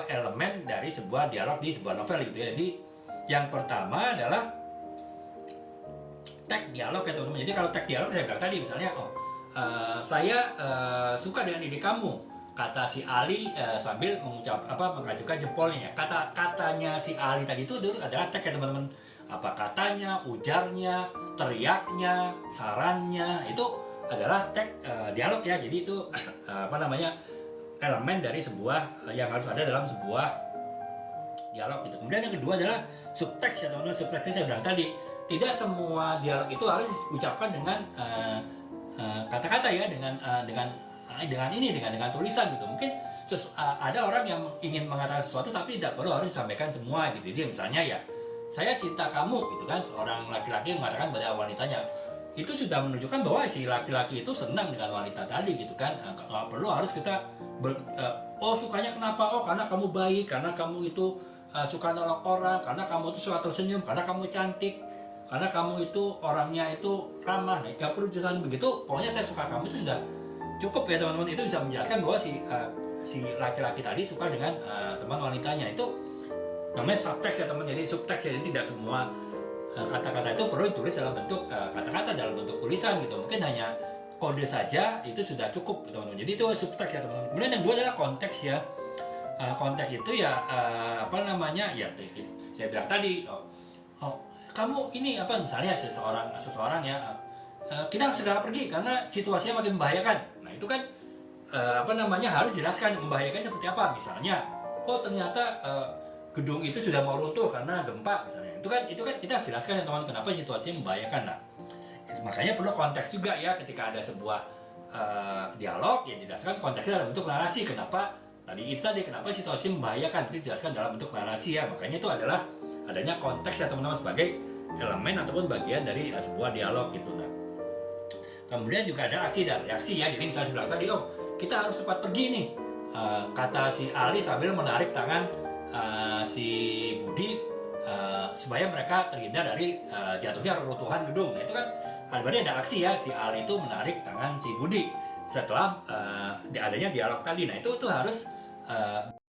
elemen dari sebuah dialog di sebuah novel gitu ya. Jadi yang pertama adalah tag dialog ya teman-teman. Jadi kalau tag dialog saya bilang tadi misalnya, saya suka dengan ide kamu, kata si Ali sambil mengajukan jempolnya. Katanya si Ali tadi itu adalah tag ya teman-teman. Apa katanya, ujarnya, teriaknya, sarannya, itu adalah tag dialog ya. Jadi itu elemen dari sebuah yang harus ada dalam sebuah dialog gitu. Kemudian yang kedua adalah subteks ya teman-teman. Subteksnya saya bilang tadi, tidak semua dialog itu harus diucapkan dengan kata-kata ya, dengan tulisan gitu. Mungkin ada orang yang ingin mengatakan sesuatu tapi tidak perlu harus disampaikan semua gitu. Jadi misalnya ya, saya cinta kamu gitu kan, seorang laki-laki mengatakan pada wanitanya, itu sudah menunjukkan bahwa si laki-laki itu senang dengan wanita tadi gitu kan. Nggak perlu harus kita sukanya kenapa, karena kamu baik, karena kamu itu suka nolong orang, karena kamu itu suka tersenyum, karena kamu cantik, karena kamu itu orangnya itu ramah. Nah, nggak perlu dijelasin begitu, pokoknya saya suka kamu, itu sudah cukup ya teman-teman. Itu bisa menjelaskan bahwa si laki-laki tadi suka dengan teman wanitanya. Itu namanya subteks ya teman. Jadi subteks ya, jadi tidak semua kata-kata itu perlu ditulis dalam bentuk kata-kata, dalam bentuk tulisan gitu. Mungkin hanya kode saja itu sudah cukup teman-teman. Jadi itu subteks ya teman-teman. Kemudian yang kedua adalah konteks ya. Konteks itu ya ya saya bilang tadi, kamu ini misalnya seseorang ya, kita harus segera pergi karena situasinya makin membahayakan. Nah itu kan harus jelaskan membahayakan seperti apa. Misalnya, ternyata gedung itu sudah mau runtuh karena gempa misalnya. Itu kan kita harus jelaskan ya teman, kenapa situasinya membahayakan. Nah, makanya perlu konteks juga ya ketika ada sebuah dialog ya, dijelaskan konteksnya dalam bentuk narasi. Kenapa situasi membahayakan, itu dijelaskan dalam bentuk narasi ya. Makanya itu adalah adanya konteks ya teman-teman, sebagai elemen ataupun bagian dari sebuah dialog gitu. Nah, kemudian juga ada aksi dan reaksi ya. Jadi misalnya bilang tadi, kita harus cepat pergi nih, kata si Ali sambil menarik tangan si Budi supaya mereka terhindar dari jatuhnya reruntuhan gedung. Nah itu kan berarti ada aksi ya, si Ali itu menarik tangan si Budi setelah adanya dialog tadi. Nah itu harus